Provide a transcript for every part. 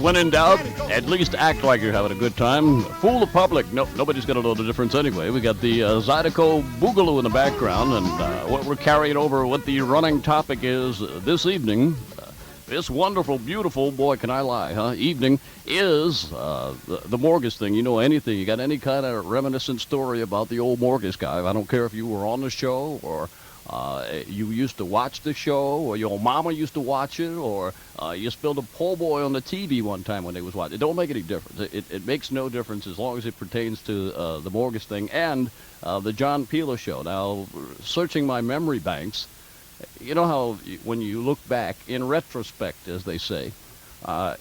when in doubt, at least act like you're having a good time. Fool the public. No, nobody's going to know the difference anyway. We got the Zydeco Boogaloo in the background, and what we're carrying over, what the running topic is this evening, this wonderful, beautiful, boy, can I lie, huh, evening, is the Morgus thing. You know anything, you got any kind of reminiscent story about the old Morgus guy. I don't care if you were on the show or you used to watch the show, or your mama used to watch it, or you spilled a po' boy on the TV one time when they was watching. It don't make any difference. It makes no difference as long as it pertains to the Morgus thing and the John Peeler show. Now, searching my memory banks, you know how when you look back, in retrospect, as they say,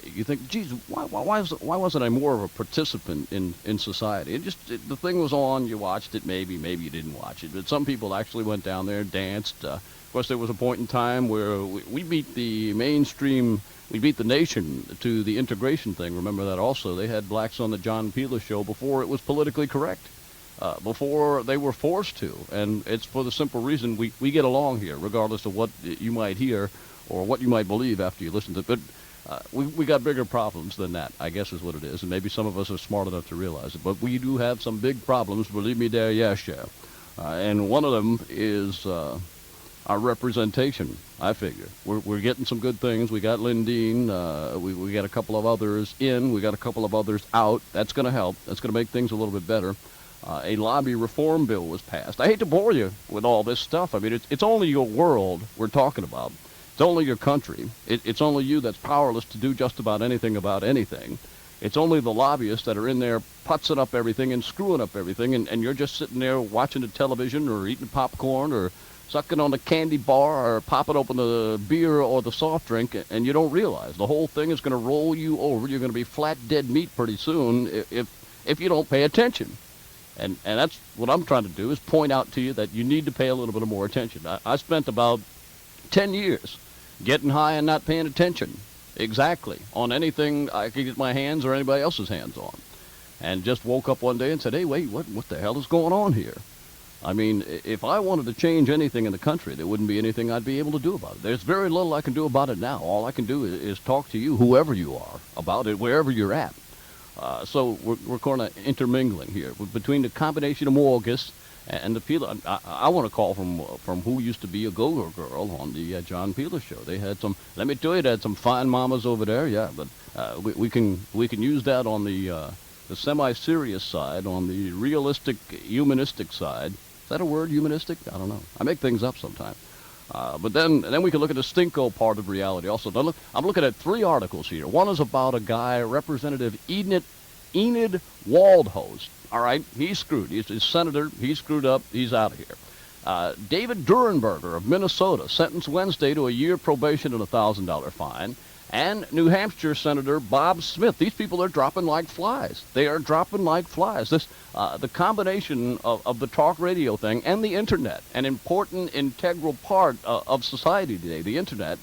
you think, geez, why wasn't I more of a participant in society? The thing was on, you watched it, maybe you didn't watch it. But some people actually went down there, danced. Of course, there was a point in time where we beat the mainstream, we beat the nation to the integration thing. Remember that also. They had blacks on the John Peeler show before it was politically correct, before they were forced to. And it's for the simple reason we get along here, regardless of what you might hear or what you might believe after you listen to it. But we got bigger problems than that, I guess is what it is. And maybe some of us are smart enough to realize it. But we do have some big problems, believe me there, yes, yeah. And one of them is our representation, I figure. We're getting some good things. We got Lindeen. We got a couple of others in. We got a couple of others out. That's going to help. That's going to make things a little bit better. A lobby reform bill was passed. I hate to bore you with all this stuff. I mean, it's only your world we're talking about. It's only your country. It's only you that's powerless to do just about anything about anything. It's only the lobbyists that are in there putzing up everything and screwing up everything, and you're just sitting there watching the television or eating popcorn or sucking on a candy bar or popping open the beer or the soft drink, and you don't realize the whole thing is going to roll you over. You're going to be flat dead meat pretty soon if you don't pay attention. And that's what I'm trying to do, is point out to you that you need to pay a little bit more attention. I spent about 10 years getting high and not paying attention, exactly, on anything I could get my hands or anybody else's hands on. And just woke up one day and said, hey, wait, what the hell is going on here? I mean, if I wanted to change anything in the country, there wouldn't be anything I'd be able to do about it. There's very little I can do about it now. All I can do is talk to you, whoever you are, about it, wherever you're at. So we're kind of intermingling here between the combination of Morgus and the Peeler. I want to call from who used to be a go-go girl on the John Peeler show. They had some. Let me tell you, they had some fine mamas over there. Yeah, but we can use that on the semi-serious side, on the realistic, humanistic side. Is that a word, humanistic? I don't know. I make things up sometimes. But then we can look at the stinko part of reality also. Now look, I'm looking at 3 articles here. One is about a guy, Representative Enid Waldhost. All right, he's screwed. He's a senator. He's screwed up. He's out of here. David Durenberger of Minnesota, sentenced Wednesday to a year probation and a $1,000 fine. And New Hampshire Senator Bob Smith. These people are dropping like flies. They are dropping like flies. The combination of the talk radio thing and the Internet, an important, integral part of society today, the Internet,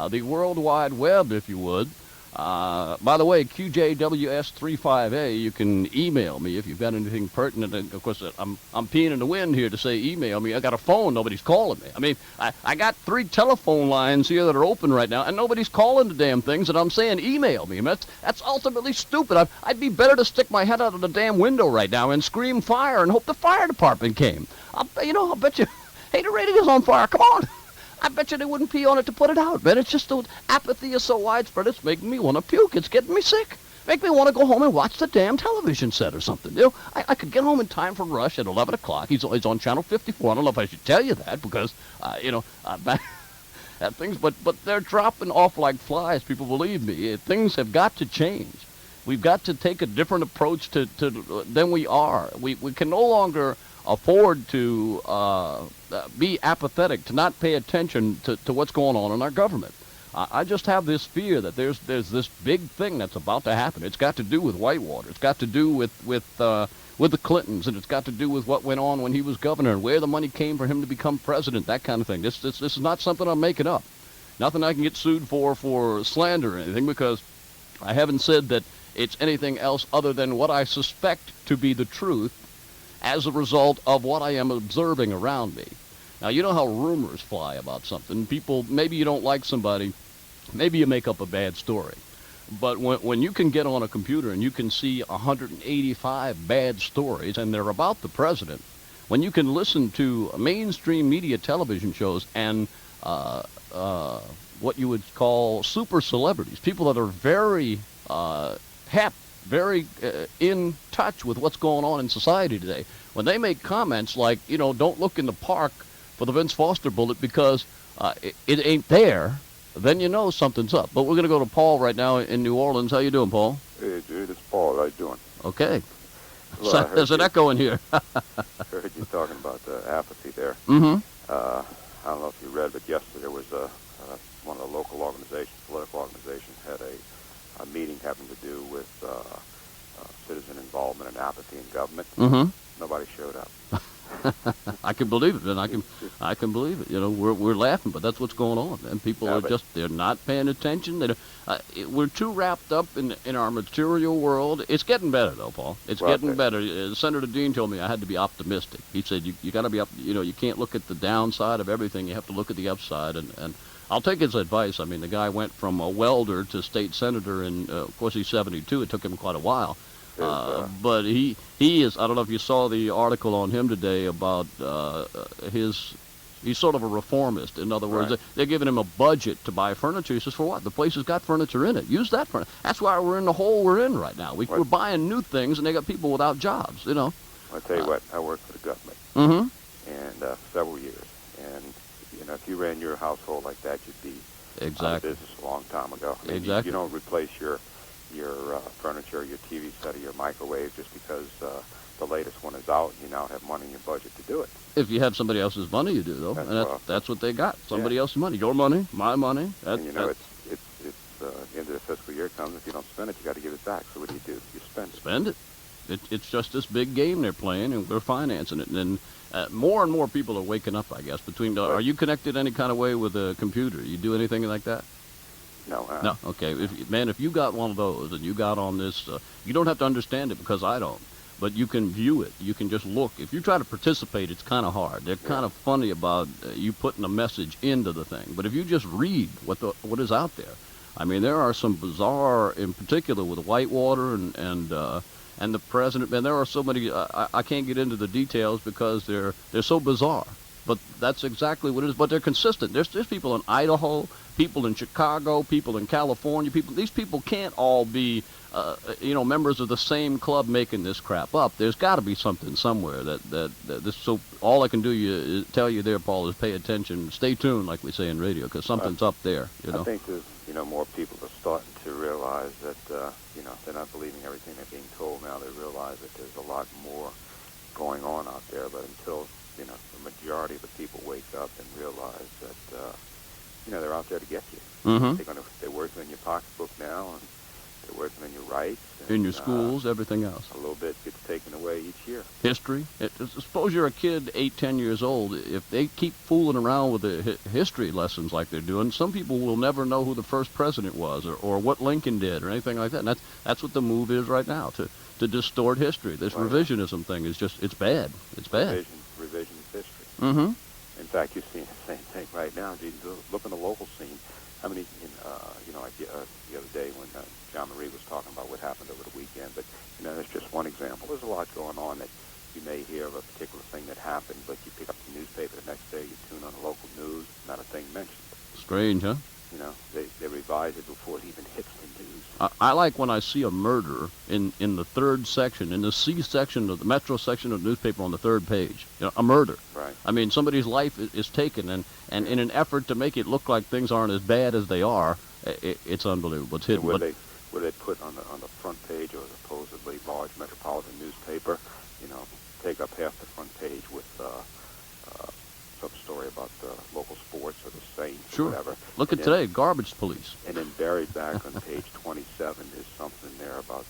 the World Wide Web, if you would. By the way, QJWS35A, you can email me if you've got anything pertinent. And of course, I'm peeing in the wind here to say email me. I got a phone, nobody's calling me. I mean, I got 3 telephone lines here that are open right now, and nobody's calling the damn things, and I'm saying email me. I mean, that's ultimately stupid. I'd be better to stick my head out of the damn window right now and scream fire and hope the fire department came. I'll bet you, hey, the radio's on fire, come on. I bet you they wouldn't pee on it to put it out, man. It's just the apathy is so widespread, it's making me want to puke. It's getting me sick. Make me want to go home and watch the damn television set or something. You know, I could get home in time for Rush at 11 o'clock. He's on Channel 54. I don't know if I should tell you that because, things, but they're dropping off like flies, people, believe me. Things have got to change. We've got to take a different approach than we are. We can no longer afford to be apathetic, to not pay attention to what's going on in our government. I just have this fear that there's this big thing that's about to happen. It's got to do with Whitewater. It's got to do with the Clintons, and it's got to do with what went on when he was governor and where the money came for him to become president, that kind of thing. This is not something I'm making up. Nothing I can get sued for slander or anything, because I haven't said that it's anything else other than what I suspect to be the truth as a result of what I am observing around me. Now, you know how rumors fly about something. People, maybe you don't like somebody, maybe you make up a bad story. But when you can get on a computer and you can see 185 bad stories, and they're about the president, when you can listen to mainstream media television shows and what you would call super celebrities, people that are very hep, very in touch with what's going on in society today, when they make comments like, don't look in the park for the Vince Foster bullet because it ain't there, then you know something's up. But we're going to go to Paul right now in New Orleans. How you doing, Paul? Hey, Jude, it's Paul. How you doing? Okay. Well, So, there's an echo in here. heard you talking about apathy there. Mm-hmm. I don't know if you read, but yesterday there was one of the local organizations, political organizations, had a meeting having to do with citizen involvement and apathy in government. Mm-hmm. Nobody showed up. I can believe it, and I can believe it. We're laughing, but that's what's going on, and people are they're not paying attention. We're too wrapped up in our material world. It's getting better, though, Paul. It's getting better. Senator Dean told me I had to be optimistic. He said you got to be up. You can't look at the downside of everything. You have to look at the upside, and I'll take his advice. I mean, the guy went from a welder to state senator, and of course he's 72. It took him quite a while. But he is, I don't know if you saw the article on him today about he's sort of a reformist. In other words, they're giving him a budget to buy furniture. He says, for what? The place has got furniture in it. Use that furniture. That's why we're in the hole we're in right now. We're buying new things, and they got people without jobs, I'll tell you what, I worked for the government and several years. And, if you ran your household like that, you'd be out of business a long time ago. I mean, you don't replace your furniture, your TV set, or your microwave just because the latest one is out and you now have money in your budget to do it. If you have somebody else's money, you do, though. That's what they got. Somebody else's money. Your money, my money. And it's the end of the fiscal year comes. If you don't spend it, you got to give it back. So what do? You spend it. Spend it. It's just this big game they're playing, and we're financing it. And more and more people are waking up, I guess. Are you connected any kind of way with a computer? You do anything like that? No. No. Okay. If you got one of those and you got on this, you don't have to understand it because I don't. But you can view it. You can just look. If you try to participate, it's kind of hard. They're kind of funny about you putting a message into the thing. But if you just read what is out there, I mean, there are some bizarre, in particular with Whitewater and the president. And there are so many. I can't get into the details because they're so bizarre. But that's exactly what it is. But they're consistent. There's people in Idaho, people in Chicago, people in California. These people can't all be, members of the same club making this crap up. There's got to be something somewhere that this. So all I can is tell you there, Paul, is pay attention, stay tuned, like we say in radio, because something's up there. I think there's more people are starting to realize that they're not believing everything they're being told now. They realize that there's a lot more going on out there. But until the majority of the people wake up and realize that, they're out there to get you. Mm-hmm. They're working in your pocketbook now, and they're working on your rights. And, in your schools, everything else. A little bit gets taken away each year. History. Suppose you're a kid, 8, 10 years old. If they keep fooling around with the history lessons like they're doing, some people will never know who the first president was or what Lincoln did or anything like that. And that's what the move is right now, to distort history. This revisionism thing is just, it's bad. It's bad. Revisionist history. Mm-hmm. In fact, you're seeing the same thing right now. You look in the local scene. How many, like the other day when John Marie was talking about what happened over the weekend. But, that's just one example. There's a lot going on that you may hear of a particular thing that happened, but you pick up the newspaper the next day, you tune on the local news, not a thing mentioned. Strange, huh? They revise it before it even hits the news. I like when I see a murder in the third section, in the C section of the Metro section of the newspaper on the third page. A murder. Right. I mean, somebody's life is taken, and in an effort to make it look like things aren't as bad as they are, it's unbelievable. It's hidden. Where they put on the front page of a supposedly large metropolitan newspaper, take up half the front page with some story about the local sports or the Saints or whatever. Look at today, garbage police. And then buried back on page 27 is something there about,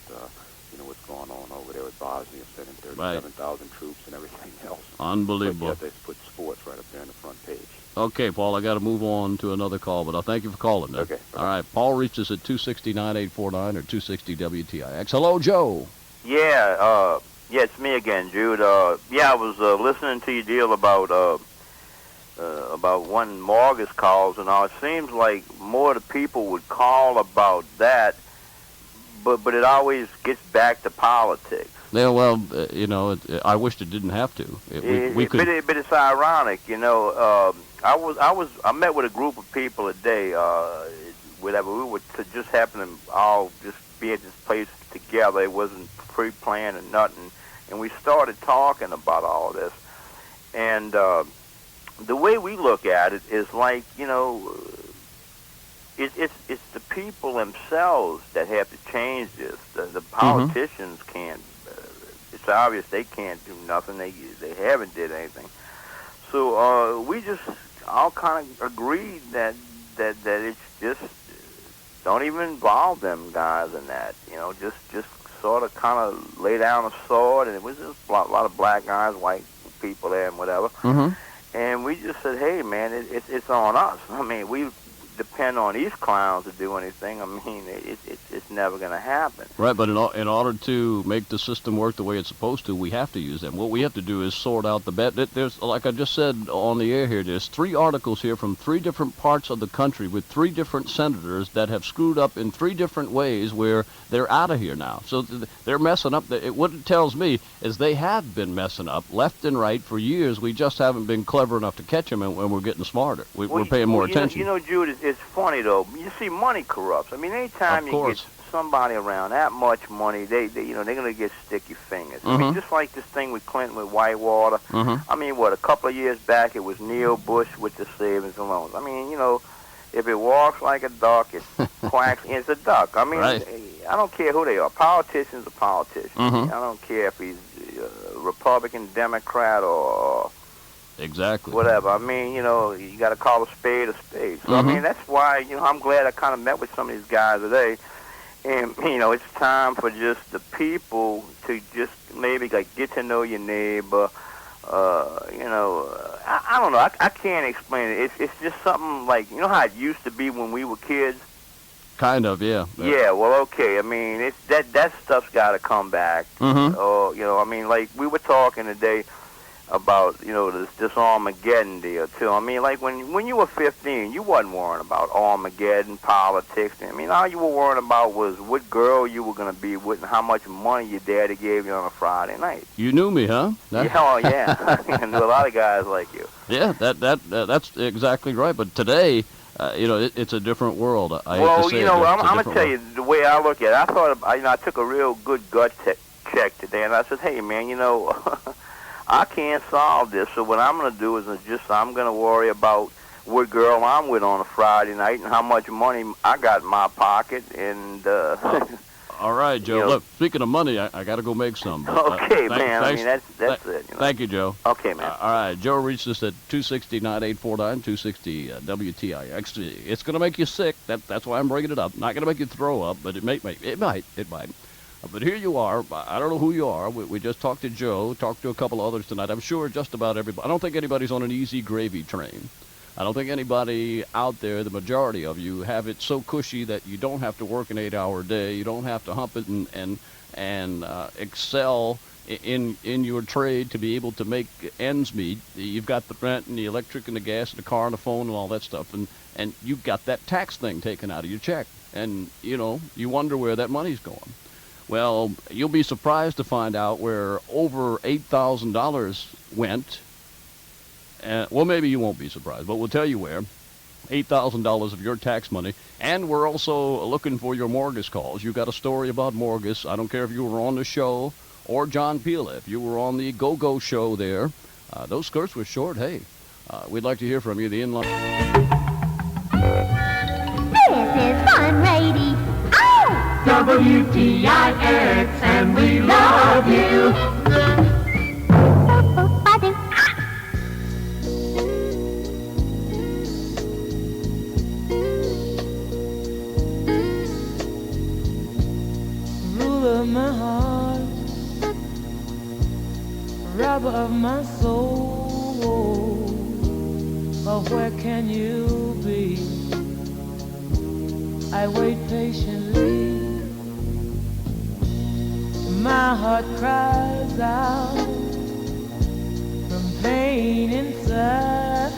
what's going on over there with Bosnia, sending 37,000 troops and everything else. Unbelievable. But yet they put sports right up there on the front page. Okay, Paul, I got to move on to another call, but I'll thank you for calling. Okay. All right, Paul reached us at 260-9849 or 260 WTIX. Hello, Joe. Yeah, it's me again, Jude. I was listening to your deal about when Morgus calls and all. It seems like more of the people would call about that but it always gets back to politics. Yeah, well, I wished it didn't have to. We could. But it's ironic, I met with a group of people today. Whatever we would just happen to all just be at this place together. It wasn't pre-planned or nothing, and we started talking about all this. And the way we look at it is like, it's the people themselves that have to change this. The politicians can't. It's obvious they can't do nothing. They haven't did anything. So we just all kind of agreed that it's just don't even involve them guys in that. Just sort of kind of lay down a sword, and it was just a lot of black guys, white people there, and whatever. And we just said, hey man, it's on us. I mean, we depend on these clowns to do anything. I mean, it's never going to happen. Right, but in order to make the system work the way it's supposed to, we have to use them. What we have to do is sort out the bet. There's, like I just said on the air here, there's 3 articles here from 3 different parts of the country with 3 different senators that have screwed up in 3 different ways where they're out of here now. So they're messing up. What it tells me is they have been messing up left and right for years. We just haven't been clever enough to catch them, and we're getting smarter. We're paying more attention. Jude, it's funny though. You see, money corrupts. I mean, anytime you get somebody around that much money, they're gonna get sticky fingers. I mean, just like this thing with Clinton with Whitewater. I mean, a couple of years back it was Neil Bush with the savings and loans. I mean, if it walks like a duck, it quacks. It's a duck. I mean, I don't care who they are. Politicians are politicians. I don't care if he's Republican, Democrat, or exactly whatever. I mean, you got to call a spade a spade. So I mean, that's why I'm glad I kind of met with some of these guys today. And it's time for just the people to just maybe like get to know your neighbor. I don't know. I can't explain it. It's just something like, how it used to be when we were kids. Kind of, yeah. Yeah, well, okay. I mean, it's that stuff's got to come back. Or, I mean, like we were talking today about, this Armageddon deal, too. I mean, like, when you were 15, you wasn't worrying about Armageddon, politics. I mean, all you were worrying about was what girl you were going to be with and how much money your daddy gave you on a Friday night. You knew me, huh? Yeah. I knew a lot of guys like you. Yeah, that's exactly right. But today, it's a different world. I'm going to tell you the way I look at it. I thought, I took a real good gut check today, and I said, hey, man, I can't solve this, so what I'm going to do is I'm going to worry about what girl I'm with on a Friday night and how much money I got in my pocket. And all right, Joe. Look, speaking of money, I got to go make some. But, okay, man. I mean, that's it. Thank you, Joe. Okay, man. All right, Joe reached us at 260-9849, 260 WTIX. It's going to make you sick. That's why I'm bringing it up. Not going to make you throw up, but it might. But here you are. I don't know who you are. We just talked to Joe, talked to a couple others tonight. I'm sure just about everybody. I don't think anybody's on an easy gravy train. I don't think anybody out there, the majority of you, have it so cushy that you don't have to work an 8-hour day. You don't have to hump it and excel in your trade to be able to make ends meet. You've got the rent and the electric and the gas and the car and the phone and all that stuff, and you've got that tax thing taken out of your check, and you wonder where that money's going. Well, you'll be surprised to find out where over $8,000 went. Well, maybe you won't be surprised, but we'll tell you where. $8,000 of your tax money. And we're also looking for your mortgage calls. You got a story about mortgage. I don't care if you were on the show or John Peel. If you were on the Go-Go show there, those skirts were short. Hey, we'd like to hear from you. The inline. This is Fun Radio. WTIX, and we love you. Ruler of my heart, robber of my soul, oh, where can you be? I wait patiently. My heart cries out from pain inside.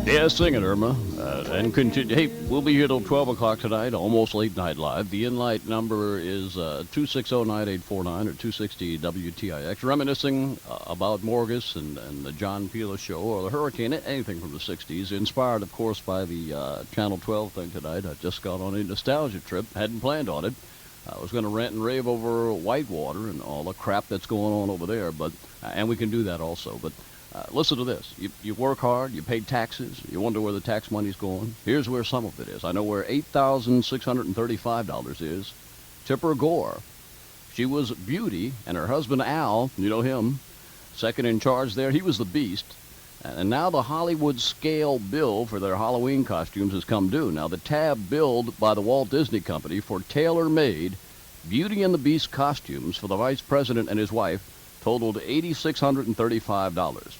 Yeah, sing it, Irma. And continue. Hey, we'll be here till 12 o'clock tonight, almost late night live. The in-light number is 260-9849 or 260 WTIX. Reminiscing about Morgus and the John Pila show or the hurricane, anything from the 60s. Inspired, of course, by the Channel 12 thing tonight. I just got on a nostalgia trip. Hadn't planned on it. I was going to rant and rave over Whitewater and all the crap that's going on over there, but and we can do that also. But listen to this. You work hard, you pay taxes, you wonder where the tax money's going. Here's where some of it is. I know where $8,635 is. Tipper Gore. She was Beauty, and her husband Al, you know him, second in charge there, he was the Beast. And now the Hollywood scale bill for their Halloween costumes has come due. Now the tab billed by the Walt Disney Company for tailor-made Beauty and the Beast costumes for the Vice President and his wife totaled $8,635.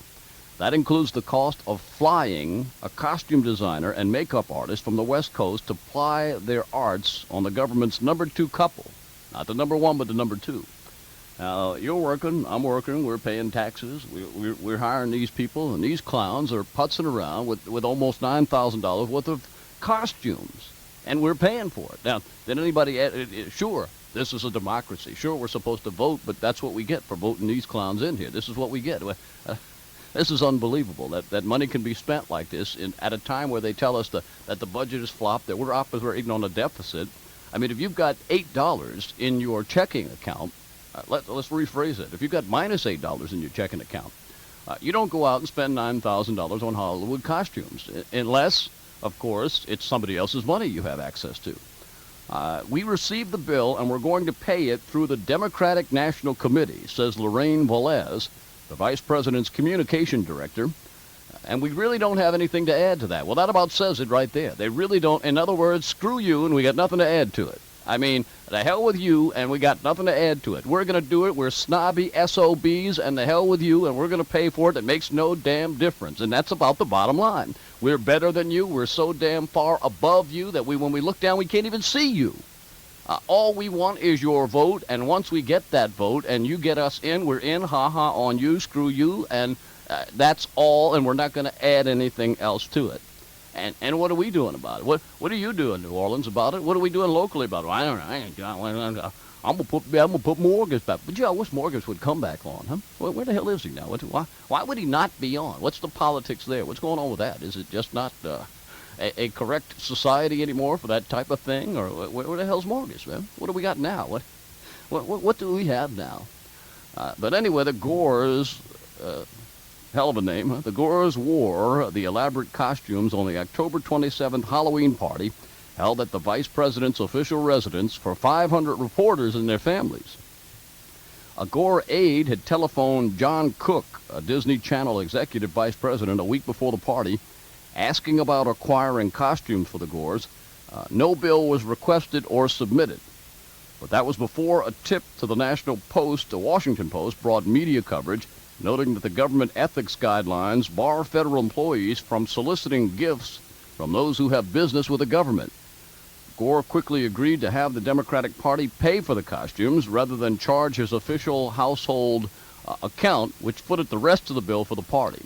That includes the cost of flying a costume designer and makeup artist from the West Coast to ply their arts on the government's number 2 couple. Not the number 1, but the number 2. Now, you're working, I'm working, we're paying taxes, we're hiring these people, and these clowns are putzing around with almost $9,000 worth of costumes, and we're paying for it. Now, did anybody, sure, this is a democracy. Sure, we're supposed to vote, but that's what we get for voting these clowns in here. This is what we get. This is unbelievable that money can be spent like this at a time where they tell us that the budget is flopped, that we're operating on a deficit. I mean, if you've got $8 in your checking account, let's rephrase it. If you've got minus $8 in your checking account, you don't go out and spend $9,000 on Hollywood costumes, unless, of course, it's somebody else's money you have access to. We received the bill, and we're going to pay it through the Democratic National Committee, says Lorraine Velez, the Vice President's Communication Director, and we really don't have anything to add to that. Well, that about says it right there. They really don't. In other words, screw you, and we got nothing to add to it. I mean, the hell with you, and we got nothing to add to it. We're going to do it. We're snobby SOBs, and the hell with you, and we're going to pay for it. It makes no damn difference, and that's about the bottom line. We're better than you. We're so damn far above you that when we look down, we can't even see you. All we want is your vote, and once we get that vote and you get us in, we're in, ha-ha on you, screw you, and that's all, and we're not going to add anything else to it. And what are we doing about it? What are you doing, New Orleans, about it? What are we doing locally about it? Well, I don't know. I'm gonna put Morgus back. But I wish Morgus would come back on, huh? Where the hell is he now? Why would he not be on? What's the politics there? What's going on with that? Is it just not a correct society anymore for that type of thing, or where the hell's Morgus, man? What do we got now? What do we have now? But anyway, the Gores. Hell of a name, huh? The Gores wore the elaborate costumes on the October 27th Halloween party held at the Vice President's official residence for 500 reporters and their families. A Gore aide had telephoned John Cook, a Disney Channel executive vice president, a week before the party, asking about acquiring costumes for the Gores. No bill was requested or submitted. But that was before a tip to the National Post, the Washington Post, brought media coverage noting that the government ethics guidelines bar federal employees from soliciting gifts from those who have business with the government. Gore quickly agreed to have the Democratic Party pay for the costumes rather than charge his official household account, which footed the rest of the bill for the party.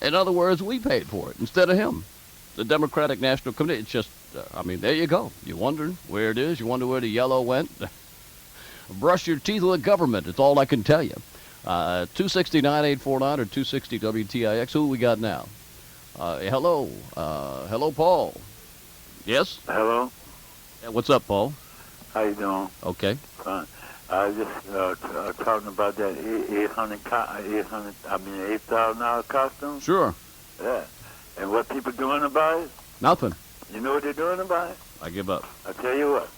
In other words, we paid for it instead of him. The Democratic National Committee, it's just, there you go. You wonder where it is. You wonder where the yellow went. Brush your teeth with the government. It's all I can tell you. 260-9849 or 260 WTIX. Who we got now? Hello. Hello, Paul. Yes? Hello. Yeah, what's up, Paul? How you doing? Okay. Fine. I was just talking about that $8,000 costume. Sure. Yeah. And what people doing about it? Nothing. You know what they're doing about it? I give up. I tell you what.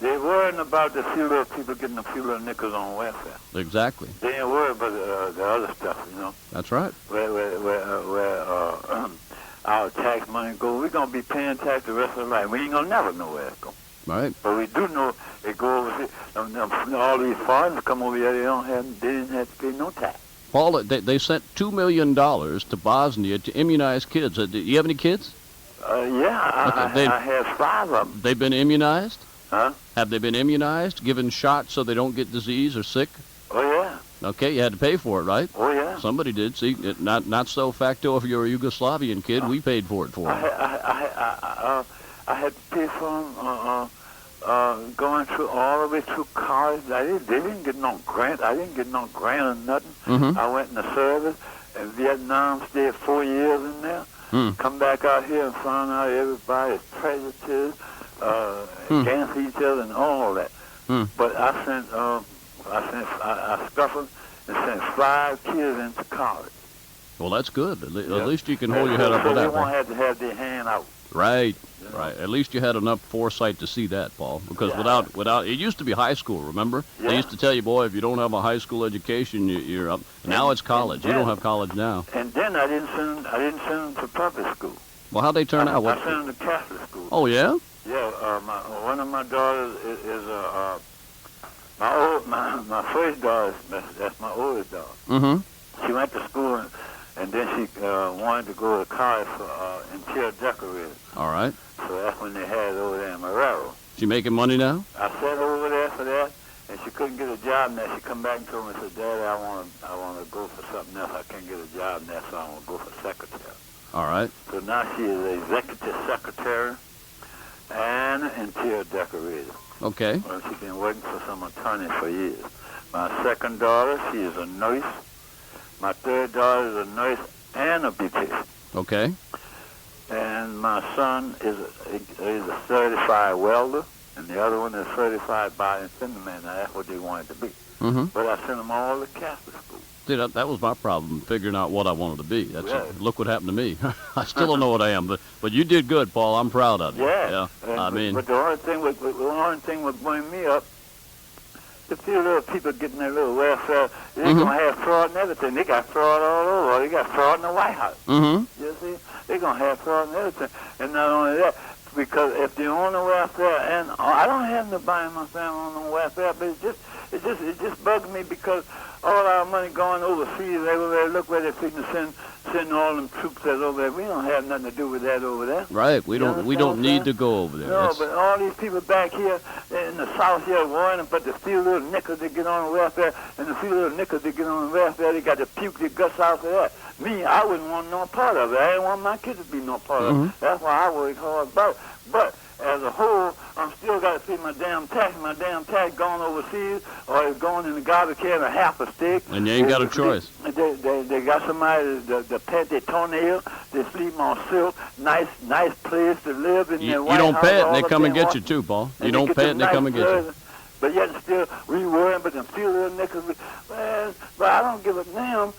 They're worrying about the few little people getting a few little nickels on welfare. Exactly. They ain't worried about the other stuff, you know. That's right. Where our tax money goes. We're going to be paying tax the rest of our life. We ain't going to never know where it's going. Right. But we do know it go over here. All these foreigners come over here, they didn't have to pay no tax. Paul, they sent $2 million to Bosnia to immunize kids. Do you have any kids? Yeah, Okay, I have 5 of them. They've been immunized? Huh? Have they been immunized, given shots so they don't get disease or sick? Oh, yeah. Okay, you had to pay for it, right? Oh, yeah. Yeah. Somebody did. See, not so facto if you're a Yugoslavian kid. We paid for it for them. I had to pay for them going through all the way through college. They didn't get no grant. I didn't get no grant or nothing. Mm-hmm. I went in the service in Vietnam, stayed 4 years in there. Come back out here and found out everybody's prejudices, against each other and all that. But I scuffled and sent 5 kids into college. Well, that's good. At least you can hold your head up with They that. won't have to have their hand out. Right. You know? Right. At least you had enough foresight to see that, Paul. Because without it used to be high school. Remember? Yeah. They used to tell you, boy, if you don't have a high school education, you're up. Now it's college. You don't have college now. And then I didn't send them to public school. Well, how'd they turn out? I sent them to Catholic school. Oh yeah. Yeah. One of my daughters is my first daughter. That's my oldest daughter. Mm-hmm. She went to school and then she wanted to go to college for interior decorator. All right. So that's when they had it over there in Marrero. She making money now? I sat over there for that, and she couldn't get a job there. She come back and told me, said, Daddy, I want to go for something else. I can't get a job there, so I want to go for secretary. All right. So now she is an executive secretary and an interior decorator. Okay. Well, she's been working for some attorney for years. My second daughter, she is a nurse. My third daughter is a nurse and a beautician. Okay. And my son is a certified welder, and the other one is certified body and fender man. Now, that's what they wanted to be. Mm-hmm. But I sent them all to Catholic school. See, that was my problem, figuring out what I wanted to be. Look what happened to me. I still don't know what I am, but you did good, Paul. I'm proud of you. Yeah. But the only thing would bring me up, the few little people getting their little welfare, they're going to have fraud and everything. They got fraud all over. They got fraud in the White House. Mm-hmm. You see? They're going to have fraud and everything. And not only that, because if they're on the welfare, and I don't have nobody in my family on the welfare, but it just bugs me because all our money going overseas, everywhere, look where they're fixing to send all them troops that's over there. We don't have nothing to do with that over there. Right. We don't need to go over there. No, but all these people back here in the South here worrying about the few little nickels that get on the welfare, and the few little nickels that get on the welfare, they got to puke their guts out for that. Me, I wouldn't want no part of it. I didn't want my kids to be no part of it. That's why I worked hard about it. But as a whole, I'm still got to pay my damn tax. My damn tax going overseas, or it's going in the garbage can a half a stick. And you ain't got a choice. They got somebody to pet their toenail. They sleep on silk. Nice place to live in their White House. You don't pay it, and they come and get you too, Paul. You don't pay it, and they come and get you. But yet still, we worrying about them few little nickels. Man, but I don't give a damn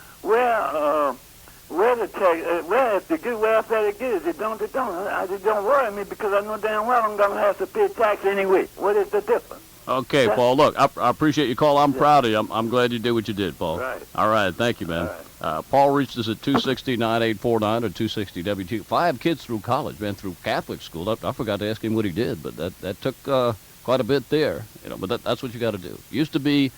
where the tax, where if they get welfare they get it, they don't. It don't worry me because I know damn well I'm gonna have to pay tax anyway. What is the difference? Okay, Paul. Look, I appreciate your call. I'm proud of you. I'm glad you did what you did, Paul. Right. All right. Thank you, man. Right. Paul reached us at 260-9849 or 260 WT. 5 kids through college, man, through Catholic school. I forgot to ask him what he did, but that took quite a bit there. But that's what you got to do. Used to be,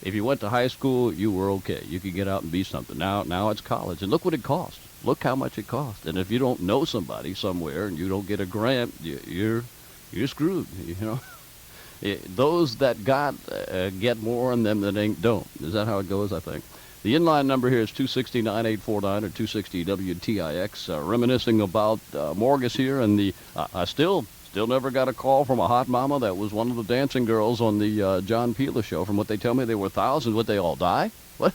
if you went to high school, you were okay. You could get out and be something. Now it's college, and look what it costs. Look how much it costs. And if you don't know somebody somewhere and you don't get a grant, you're screwed. Those that got get more, and them that ain't don't. Is that how it goes? I think. The inline number here is 260-9849 or 260 WTIX. Reminiscing about Morgus here, and I still never got a call from a hot mama that was one of the dancing girls on the John Peeler show. From what they tell me, they were thousands. Would they all die? What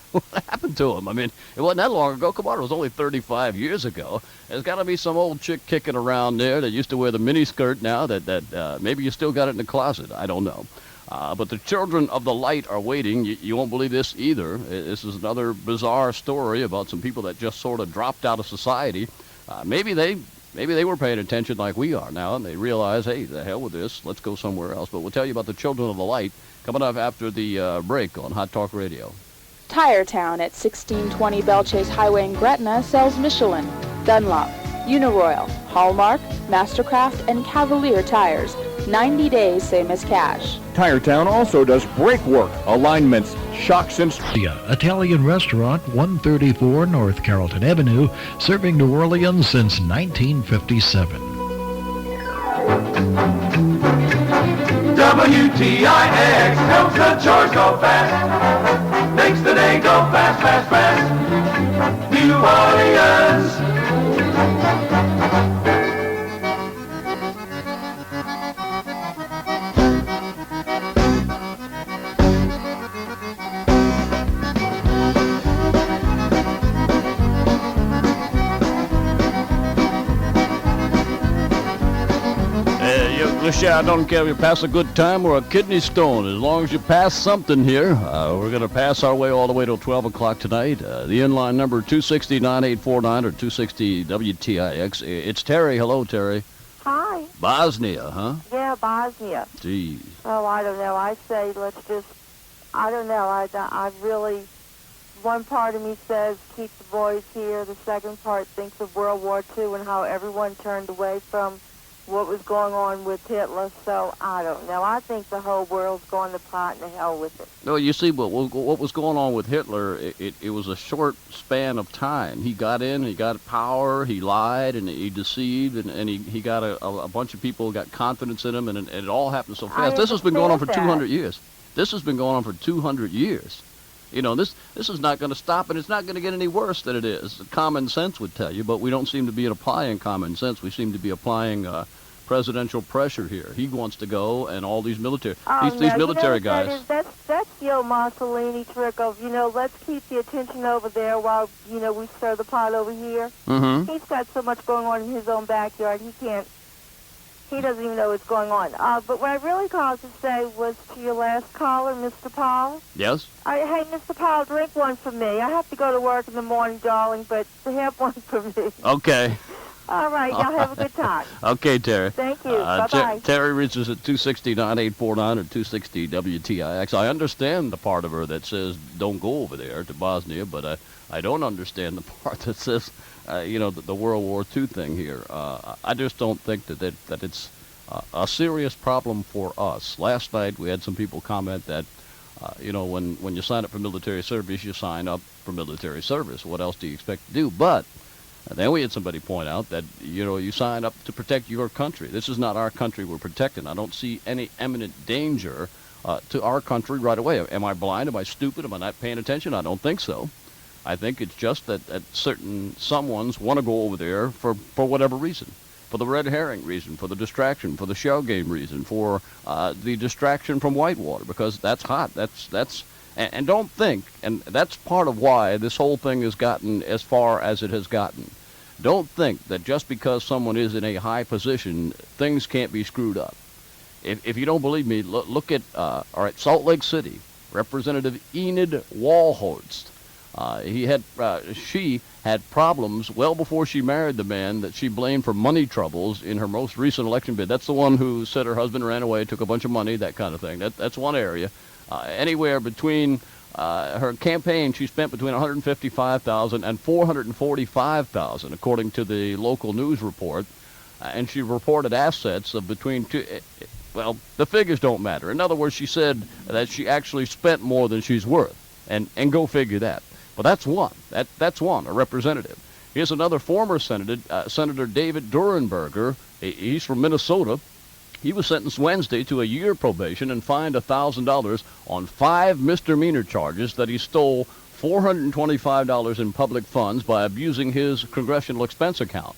happened to them? I mean, it wasn't that long ago. Come on, it was only 35 years ago. There's got to be some old chick kicking around there that used to wear the miniskirt now that maybe you still got it in the closet. I don't know. But the children of the light are waiting. You won't believe this either. This is another bizarre story about some people that just sort of dropped out of society. Maybe they were paying attention like we are now, and they realize, hey, the hell with this. Let's go somewhere else. But we'll tell you about the children of the light coming up after the break on Hot Talk Radio. Tire Town at 1620 Belchase Highway in Gretna sells Michelin, Dunlop, Uniroyal, Hallmark, Mastercraft, and Cavalier tires. 90 days, same as cash. Tire Town also does brake work, alignments, shocks, and... Italian restaurant, 134 North Carrollton Avenue, serving New Orleans since 1957. WTIX helps the chores go fast, makes the day we go fast, fast, fast. New Orleans. I don't care if you pass a good time or a kidney stone. As long as you pass something here, we're going to pass our way all the way till 12 o'clock tonight. The inline number 260-9849 or 260 WTIX. It's Terry. Hello, Terry. Hi. Bosnia, huh? Yeah, Bosnia. Jeez. Oh, I don't know. I say let's just, I don't know. I really, one part of me says keep the boys here. The second part thinks of World War II and how everyone turned away from what was going on with Hitler. So I don't know. I think the whole world's going to pot in hell with it. No, you see, what was going on with Hitler, it was a short span of time. He got in, he got power, he lied, and he deceived, and he got a bunch of people got confidence in him, and it all happened so fast. This has been going on for 200 years. This has been going on for 200 years. You know, this is not going to stop, and it's not going to get any worse than it is. Common sense would tell you, but we don't seem to be applying common sense. We seem to be applying presidential pressure here. He wants to go, and all these military these military guys. That's the old Mussolini trick of, let's keep the attention over there while, we stir the pot over here. Mm-hmm. He's got so much going on in his own backyard, he doesn't even know what's going on. But what I really called to say was to your last caller, Mr. Paul. Yes? Hey, Mr. Paul, drink one for me. I have to go to work in the morning, darling, but have one for me. Okay. All right, y'all have a good time. Okay, Terry. Thank you. Bye-bye. Terry reaches at 260-9849 or 260 WTIX. I understand the part of her that says don't go over there to Bosnia, but I don't understand the part that says, the World War II thing here. I just don't think that it's a serious problem for us. Last night we had some people comment that, when you sign up for military service, you sign up for military service. What else do you expect to do? But then we had somebody point out that, you sign up to protect your country. This is not our country we're protecting. I don't see any imminent danger to our country right away. Am I blind? Am I stupid? Am I not paying attention? I don't think so. I think it's just that certain someones want to go over there for whatever reason. For the red herring reason, for the distraction, for the shell game reason, for the distraction from Whitewater, because that's hot. And don't think, and that's part of why this whole thing has gotten as far as it has gotten. Don't think that just because someone is in a high position, things can't be screwed up. If you don't believe me, look at Salt Lake City, Representative Enid Wallhorst. She had problems well before she married the man that she blamed for money troubles in her most recent election bid. That's the one who said her husband ran away, took a bunch of money, that kind of thing. That's one area. Anywhere between her campaign, she spent between $155,000 and $445,000, according to the local news report. And she reported assets of between the figures don't matter. In other words, she said that she actually spent more than she's worth. And go figure that. But that's one. That's one, a representative. Here's another former senator, Senator David Durenberger. He's from Minnesota. He was sentenced Wednesday to a year probation and fined $1,000 on 5 misdemeanor charges that he stole $425 in public funds by abusing his congressional expense account.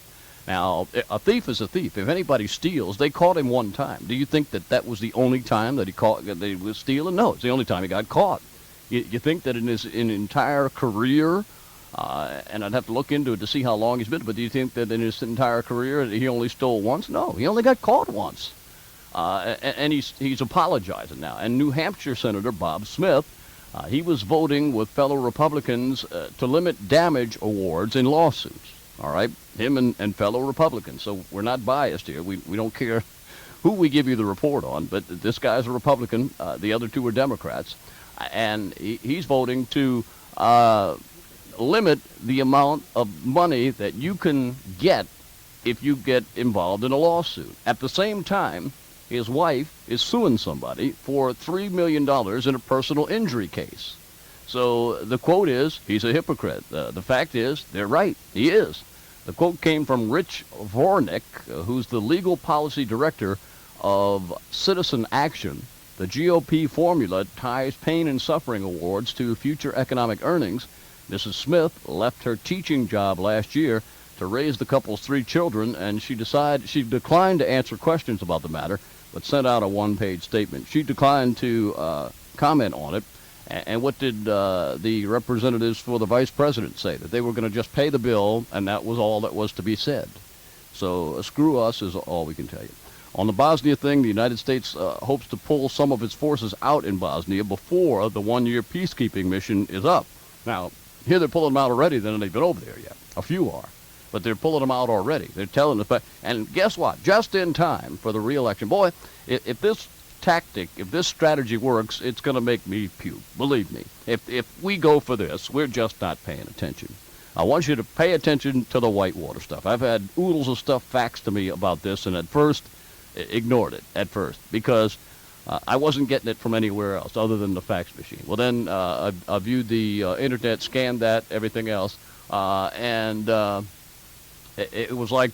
Now, a thief is a thief. If anybody steals, they caught him one time. Do you think that was the only time that he was stealing? No, it's the only time he got caught. You think that in his entire career, and I'd have to look into it to see how long he's been, but do you think that in his entire career he only stole once? No, he only got caught once. And he's apologizing now. And New Hampshire Senator Bob Smith, he was voting with fellow Republicans to limit damage awards in lawsuits. All right, him and fellow Republicans. So we're not biased here. We don't care who we give you the report on, but this guy's a Republican. The other two are Democrats. And he's voting to limit the amount of money that you can get if you get involved in a lawsuit. At the same time, his wife is suing somebody for $3 million in a personal injury case. So the quote is, he's a hypocrite. The fact is, they're right. He is. The quote came from Rich Vornick, who's the legal policy director of Citizen Action, The GOP formula ties pain and suffering awards to future economic earnings. Mrs. Smith left her teaching job last year to raise the couple's 3 children, and she declined to answer questions about the matter, but sent out a one-page statement. She declined to comment on it. And what did the representatives for the vice president say? That they were going to just pay the bill, and that was all that was to be said. So screw us is all we can tell you. On the Bosnia thing, the United States hopes to pull some of its forces out in Bosnia before the one-year peacekeeping mission is up. Now, here they're pulling them out already, then they've been over there yet. A few are. But they're pulling them out already. They're telling the and guess what? Just in time for the re-election. Boy, if this strategy works, it's going to make me puke. Believe me. If we go for this, we're just not paying attention. I want you to pay attention to the Whitewater stuff. I've had oodles of stuff faxed to me about this, and at first, ignored it at first because I wasn't getting it from anywhere else other than the fax machine. Well, then I viewed the internet, scanned that, everything else, and it was like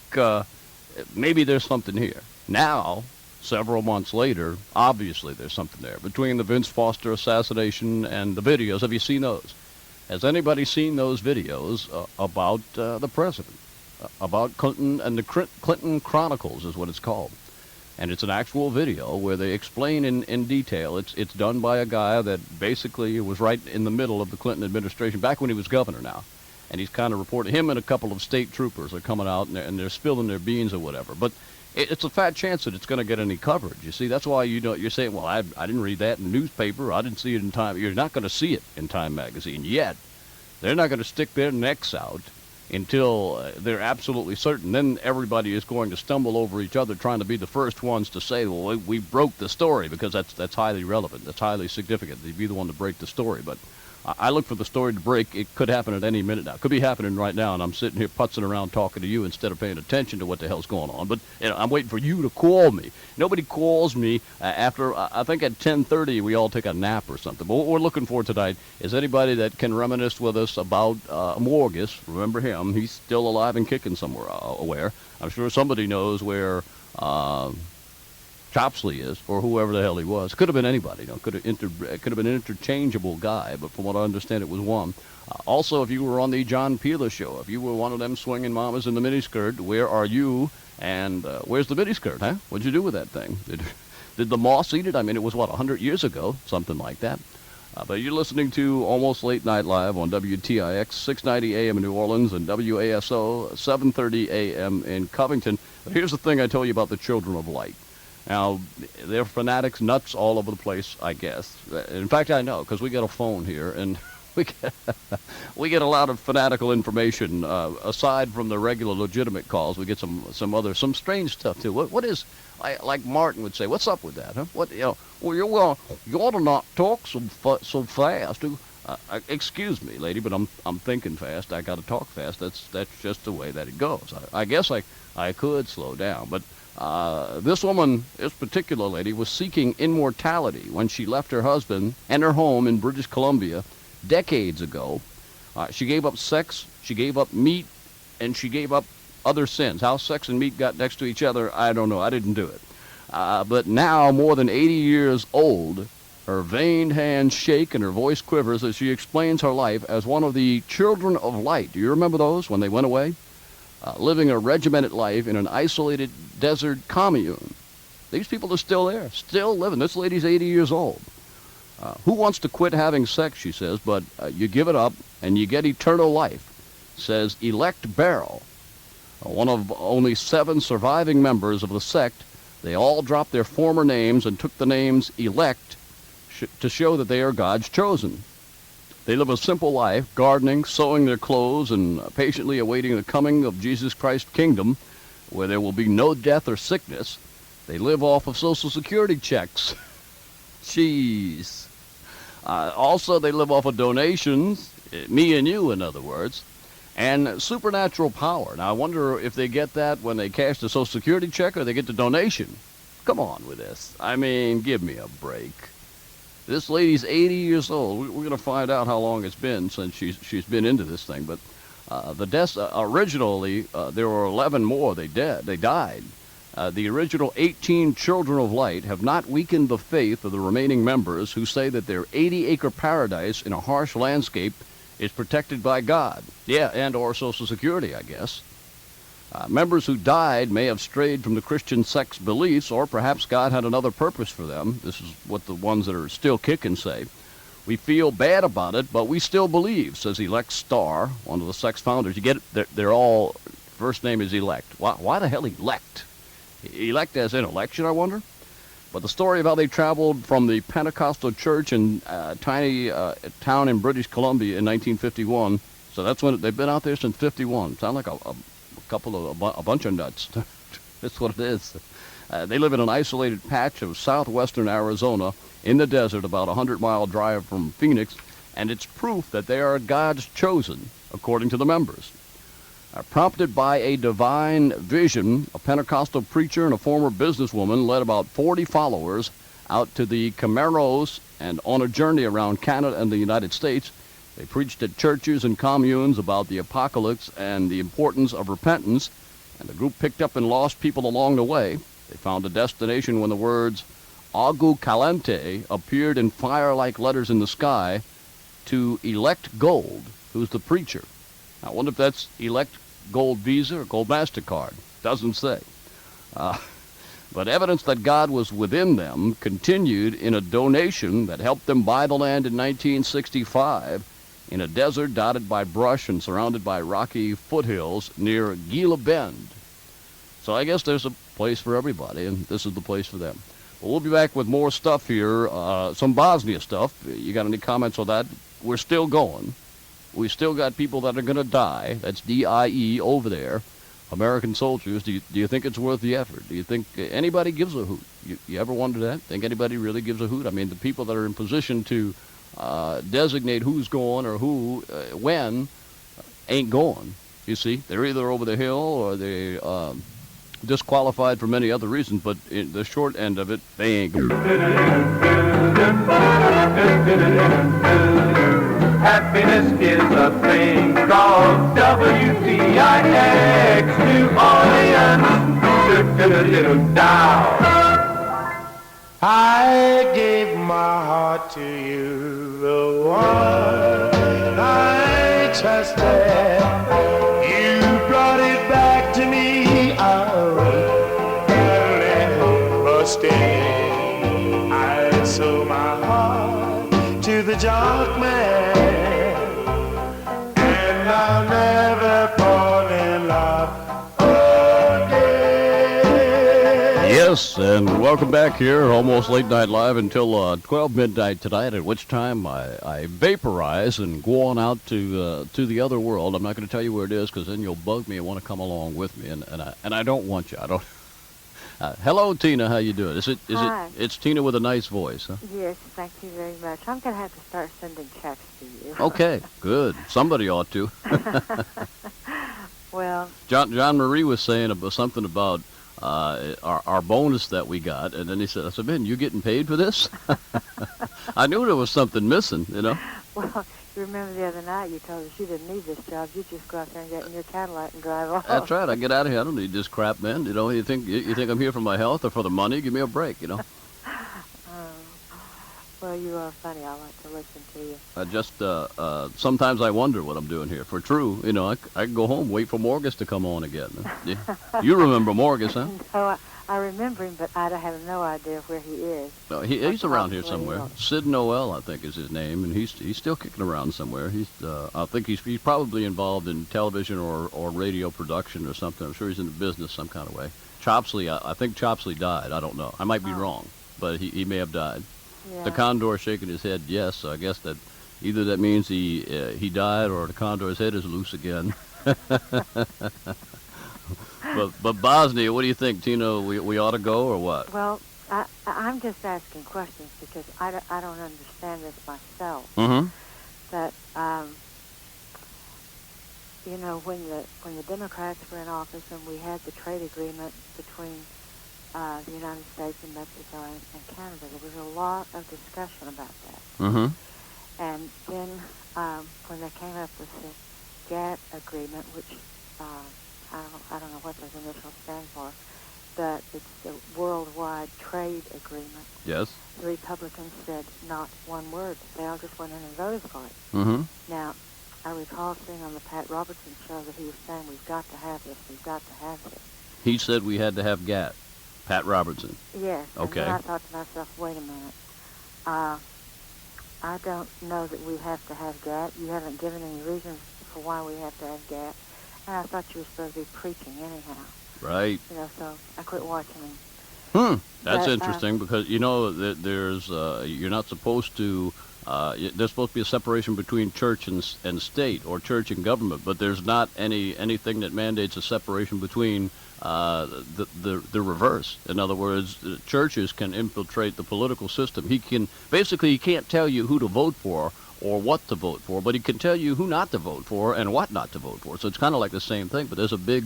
maybe there's something here. Now, several months later, obviously there's something there. Between the Vince Foster assassination and the videos, have you seen those? Has anybody seen those videos about the president? About Clinton and the Clinton Chronicles is what it's called. And it's an actual video where they explain in detail. It's done by a guy that basically was right in the middle of the Clinton administration, back when he was governor now. And he's kind of reporting, him and a couple of state troopers are coming out and they're spilling their beans or whatever. But it's a fat chance that it's going to get any coverage. You see, that's why you're saying, well, I didn't read that in the newspaper. I didn't see it in Time. You're not going to see it in Time magazine yet. They're not going to stick their necks out until they're absolutely certain. Then everybody is going to stumble over each other trying to be the first ones to say, well, we broke the story, because that's highly relevant. That's highly significant. They'd be the one to break the story. But I look for the story to break. It could happen at any minute now. It could be happening right now, and I'm sitting here putzing around talking to you instead of paying attention to what the hell's going on. But I'm waiting for you to call me. Nobody calls me after, I think at 10:30 we all take a nap or something. But what we're looking for tonight is anybody that can reminisce with us about Morgus. Remember him. He's still alive and kicking somewhere. Where? I'm sure somebody knows where Chopsley is, or whoever the hell he was. Could have been anybody. Could have been an interchangeable guy, but from what I understand, it was one. Also, if you were on the John Peeler show, if you were one of them swinging mamas in the miniskirt, where are you? And where's the miniskirt, huh? What'd you do with that thing? Did the moss eat it? I mean, it was, 100 years ago? Something like that. But you're listening to Almost Late Night Live on WTIX, 690 AM in New Orleans, and WASO, 730 AM in Covington. But here's the thing I tell you about the Children of Light. Now, they're fanatics, nuts all over the place, I guess. In fact, I know, because we got a phone here, and we get a lot of fanatical information. Aside from the regular legitimate calls, we get some strange stuff, too. What is, like Martin would say, what's up with that, huh? Well, you ought to not talk so fast. Excuse me, lady, but I'm thinking fast. I got to talk fast. That's just the way that it goes. I guess I could slow down, but this woman, this particular lady, was seeking immortality when she left her husband and her home in British Columbia decades ago. She gave up sex, she gave up meat, and she gave up other sins. How sex and meat got next to each other, I don't know. I didn't do it. But now, more than 80 years old, her veined hands shake and her voice quivers as she explains her life as one of the Children of Light. Do you remember those when they went away? Living a regimented life in an isolated desert commune. These people are still there, still living. This lady's 80 years old. Who wants to quit having sex, she says, but you give it up and you get eternal life, says Elect Barrel, one of only 7 surviving members of the sect. They all dropped their former names and took the names Elect to show that they are God's chosen. They live a simple life, gardening, sewing their clothes, and patiently awaiting the coming of Jesus Christ's kingdom, where there will be no death or sickness. They live off of Social Security checks. Jeez. Also, they live off of donations, me and you, in other words, and supernatural power. Now, I wonder if they get that when they cash the Social Security check or they get the donation. Come on with this. I mean, give me a break. This lady's 80 years old. We're going to find out how long it's been since she's been into this thing. But the deaths, originally, there were 11 more. They died. The original 18 Children of Light have not weakened the faith of the remaining members who say that their 80-acre paradise in a harsh landscape is protected by God. Yeah, and or Social Security, I guess. Members who died may have strayed from the Christian sect's beliefs, or perhaps God had another purpose for them. This is what the ones that are still kicking say. We feel bad about it, but we still believe, says Elect Starr, one of the sect's founders. You get it? They're all, first name is Elect. Why the hell Elect? Elect as in election, I wonder? But the story of how they traveled from the Pentecostal church in a tiny town in British Columbia in 1951. So that's when they've been out there since 51. Sound like a bunch of nuts. That's what it is. They live in an isolated patch of southwestern Arizona in the desert, about a 100-mile drive from Phoenix, and it's proof that they are God's chosen, according to the members. Prompted by a divine vision, a Pentecostal preacher and a former businesswoman led about 40 followers out to the Camaros and on a journey around Canada and the United States. They preached at churches and communes about the apocalypse and the importance of repentance, and the group picked up and lost people along the way. They found a destination when the words Agu Caliente appeared in fire-like letters in the sky to Elect Gold, who's the preacher. I wonder if that's Elect Gold Visa or Gold MasterCard. Doesn't say. But evidence that God was within them continued in a donation that helped them buy the land in 1965 in a desert dotted by brush and surrounded by rocky foothills near Gila Bend. So I guess there's a place for everybody, and this is the place for them. Well, we'll be back with more stuff here, some Bosnia stuff. You got any comments on that? We're still going. We still got people that are going to die. That's DIE over there, American soldiers. Do you think it's worth the effort? Do you think anybody gives a hoot? You ever wonder that? Think anybody really gives a hoot? I mean, the people that are in position to designate who's going or who, when, ain't going. You see, they're either over the hill or they disqualified for many other reasons, but in the short end of it, they ain't going. Happiness is a thing called WTIX, New Orleans. Down. I gave my heart to you, the one I trusted. You brought it back to me. I never stay. I sold my heart to the junk man. I'll never fall in love again. Yes, and welcome back here, almost late night live until 12 midnight tonight, at which time I vaporize and go on out to the other world. I'm not going to tell you where it is, because then you'll bug me and want to come along with me, and I don't want you. I don't. Hello, Tina. How you doing? Hi. It's Tina with a nice voice, huh? Yes, thank you very much. I'm going to have to start sending checks to you. Okay, good. Somebody ought to. Well, John Marie was saying something about our bonus that we got, and then he said, I said, man, you getting paid for this? I knew there was something missing, you know. Well, you remember the other night you told us you didn't need this job. You just go out there and get in your Cadillac and drive off. That's right. I get out of here. I don't need this crap, man. You know, you think I'm here for my health or for the money? Give me a break, you know. Well, you are funny. I like to listen to you. Sometimes I wonder what I'm doing here. For true, you know, I can go home, wait for Morgus to come on again. You remember Morgus, huh? No, I remember him, but I have no idea where he is. No, he's around here somewhere. Sid Noel, I think, is his name, and he's still kicking around somewhere. I think he's probably involved in television or radio production or something. I'm sure he's in the business some kind of way. Chopsley, I think Chopsley died. I don't know. I might be wrong, but he may have died. Yeah. The Condor shaking his head yes, so I guess that either that means he died or the Condor's head is loose again. But Bosnia, what do you think, Tina? We ought to go or what? Well, I'm just asking questions because I don't understand this myself. Mm-hmm. That you know, when the Democrats were in office and we had the trade agreement between the United States and Mexico and Canada, there was a lot of discussion about that. Mm-hmm. And then when they came up with the GATT agreement, which I don't know what those initials stand for, that it's a worldwide trade agreement. Yes. The Republicans said not one word. They all just went in and voted for it. Mm-hmm. Now, I recall seeing on the Pat Robertson show that he was saying, we've got to have this, we've got to have this. He said we had to have GATT. Pat Robertson. Yes. Okay. And then I thought to myself, wait a minute. I don't know that we have to have GATT. You haven't given any reasons for why we have to have GATT. And I thought you were supposed to be preaching anyhow. Right. You know, so I quit watching him. That's But, interesting because, you know, that there's, you're not supposed to, there's supposed to be a separation between church and state, or church and government, but there's not anything that mandates a separation between the reverse. In other words, churches can infiltrate the political system. He can't tell you who to vote for or what to vote for, but he can tell you who not to vote for and what not to vote for. So it's kind of like the same thing, but there's a big,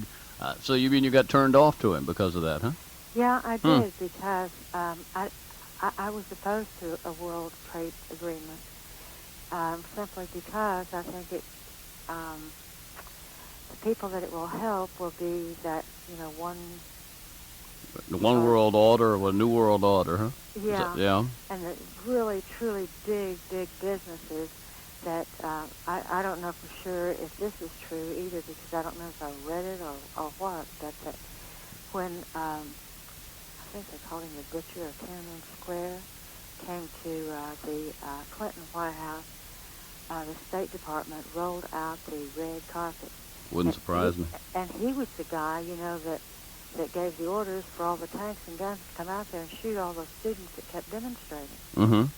so you mean you got turned off to him because of that, huh? Yeah, I did, because I was opposed to a world trade agreement, simply because I think the people that it will help will be that, you know, one world order, or a new world order, huh? Yeah. Yeah. And the really, truly big businesses that I don't know for sure if this is true either, because I don't know if I read it or what, but that when I think they called him the Butcher of Tiananmen Square, came to the Clinton White House, the State Department rolled out the red carpet. Wouldn't surprise me. And he was the guy, you know, that gave the orders for all the tanks and guns to come out there and shoot all those students that kept demonstrating. Mm-hmm.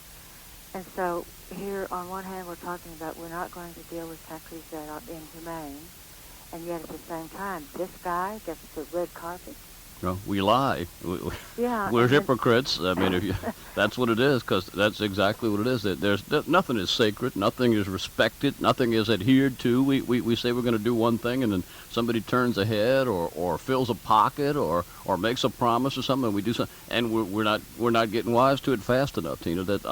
And so here, on one hand, we're talking about we're not going to deal with countries that are inhumane, and yet at the same time, this guy gets the red carpet. No, we lie. We're hypocrites. I mean, that's what it is, because that's exactly what it is. There's nothing is sacred, nothing is respected, nothing is adhered to. We say we're going to do one thing, and then somebody turns ahead or fills a pocket or makes a promise or something, and we do something, and we're not getting wise to it fast enough, Tina. That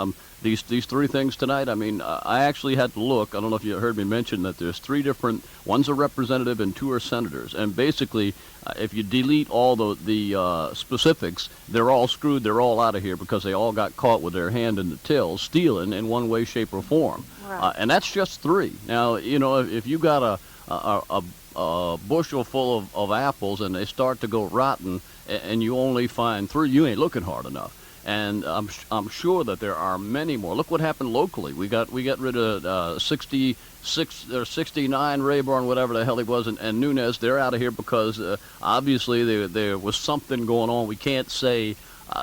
these three things tonight. I mean, I actually had to look. I don't know if you heard me mention that there's three different. One's a representative and two are senators, and basically, if you delete all the specifics, they're all screwed. They're all out of here because they all got caught with their hand in the till, stealing in one way, shape, or form. Right. And that's just three. Now, you know, if you got a bushel full of apples and they start to go rotten, and you only find three, you ain't looking hard enough. And I'm sure that there are many more. Look what happened locally. We got rid of 66 or 69 Rayburn, whatever the hell he was, and Nunes. They're out of here because obviously there was something going on. We can't say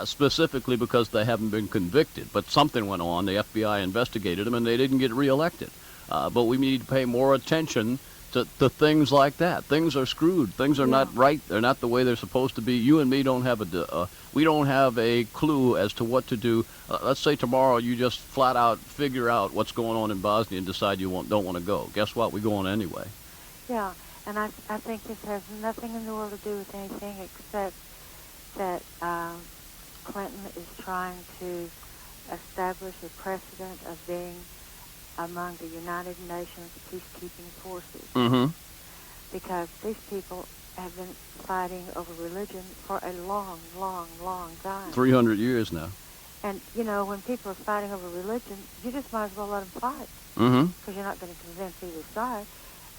specifically because they haven't been convicted, but something went on. The FBI investigated them, and they didn't get reelected. But we need to pay more attention to things like that. Things are screwed. Things are not right. They're not the way they're supposed to be. You and me don't have we don't have a clue as to what to do. Let's say tomorrow you just flat out figure out what's going on in Bosnia and decide you don't want to go. Guess what? We go on anyway. Yeah, and I think this has nothing in the world to do with anything except that Clinton is trying to establish a precedent of being among the United Nations peacekeeping forces. Mm-hmm. Because these people have been fighting over religion for a long, long, long time. 300 years now. And, you know, when people are fighting over religion, you just might as well let them fight. Mm-hmm. Because you're not going to convince either side,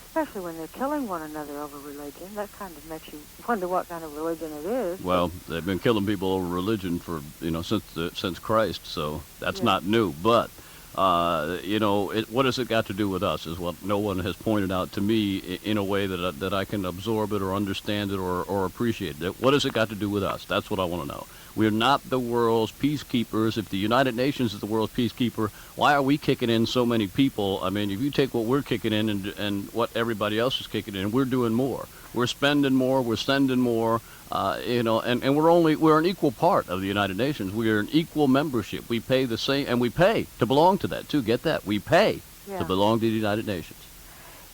especially when they're killing one another over religion. That kind of makes you wonder what kind of religion it is. Well, they've been killing people over religion for, since Christ, so that's not new. But what has it got to do with us is what no one has pointed out to me in a way that I can absorb it or understand it or appreciate it. What has it got to do with us? That's what I want to know. We're not the world's peacekeepers. If the United Nations is the world's peacekeeper, why are we kicking in so many people? I mean, if you take what we're kicking in and what everybody else is kicking in, we're doing more. We're spending more. We're sending more. And we're an equal part of the United Nations. We are an equal membership. We pay the same, and we pay to belong to that too. Get that? We pay to belong to the United Nations.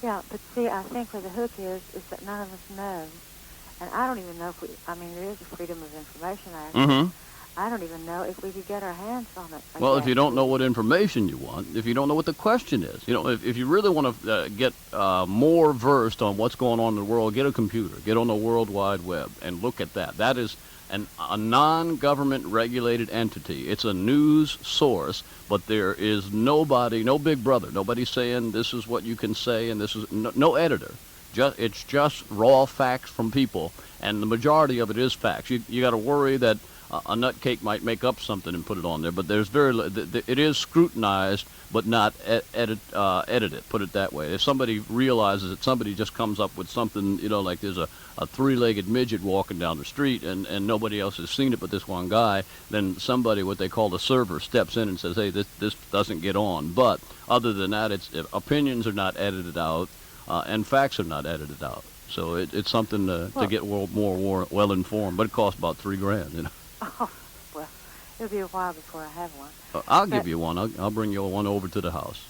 Yeah, but see, I think where the hook is that none of us know, and I don't even know if there is a Freedom of Information Act. Mm-hmm. I don't even know if we could get our hands on it. Well, if you don't know what information you want, if you don't know what the question is, if you really want to get more versed on what's going on in the world, get a computer, get on the World Wide Web, and look at that. a non-government regulated entity. It's a news source, but there is nobody, no big brother, nobody saying this is what you can say and this is no editor. It's just raw facts from people, and the majority of it is facts. You got to worry that a nutcake might make up something and put it on there, but there's it is scrutinized, but not edited. Put it that way. If somebody realizes that somebody just comes up with something, like there's a three-legged midget walking down the street and nobody else has seen it but this one guy, then somebody, what they call the server, steps in and says, hey, this doesn't get on. But other than that, opinions are not edited out, and facts are not edited out. So it's something to get more well informed, but it costs about $3,000. Oh, well, it'll be a while before I have one. I'll give you one. I'll bring you one over to the house.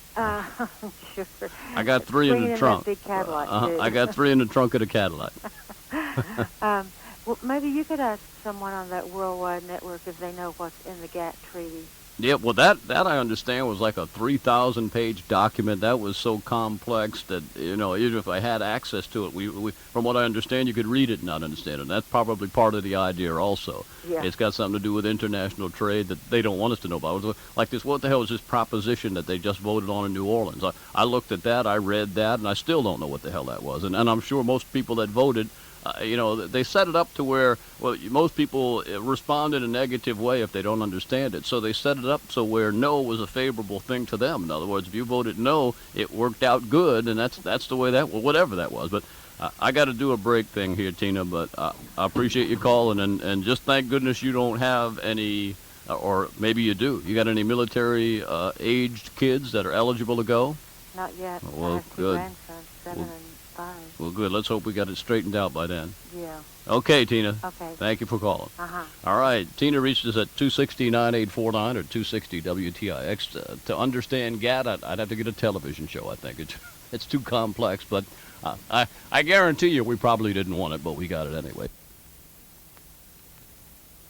Sure. I got three in the trunk. Big Cadillac, I got three in the trunk of the Cadillac. Well, maybe you could ask someone on that worldwide network if they know what's in the GATT treaty. Yeah, well, that I understand was like a 3,000-page document. That was so complex that, even if I had access to it, we from what I understand, you could read it and not understand it. That's probably part of the idea also. Yeah. It's got something to do with international trade that they don't want us to know about. Like this, what the hell is this proposition that they just voted on in New Orleans? I looked at that, I read that, and I still don't know what the hell that was. And I'm sure most people that voted, they set it up to where, most people respond in a negative way if they don't understand it. So they set it up so where no was a favorable thing to them. In other words, if you voted no, it worked out good, and that's the way whatever that was. But I got to do a break thing here, Tina, but I appreciate you calling, and just thank goodness you don't have any, or maybe you do. You got any military aged kids that are eligible to go? Not yet. Well, I have two good. grandsons, 7 and 5. Well, good. Let's hope we got it straightened out by then. Yeah. Okay, Tina. Okay. Thank you for calling. Uh-huh. All right. Tina reached us at 260-9849 or 260 WTIX. To understand GATT, I'd have to get a television show, I think. It's too complex, but I guarantee you we probably didn't want it, but we got it anyway.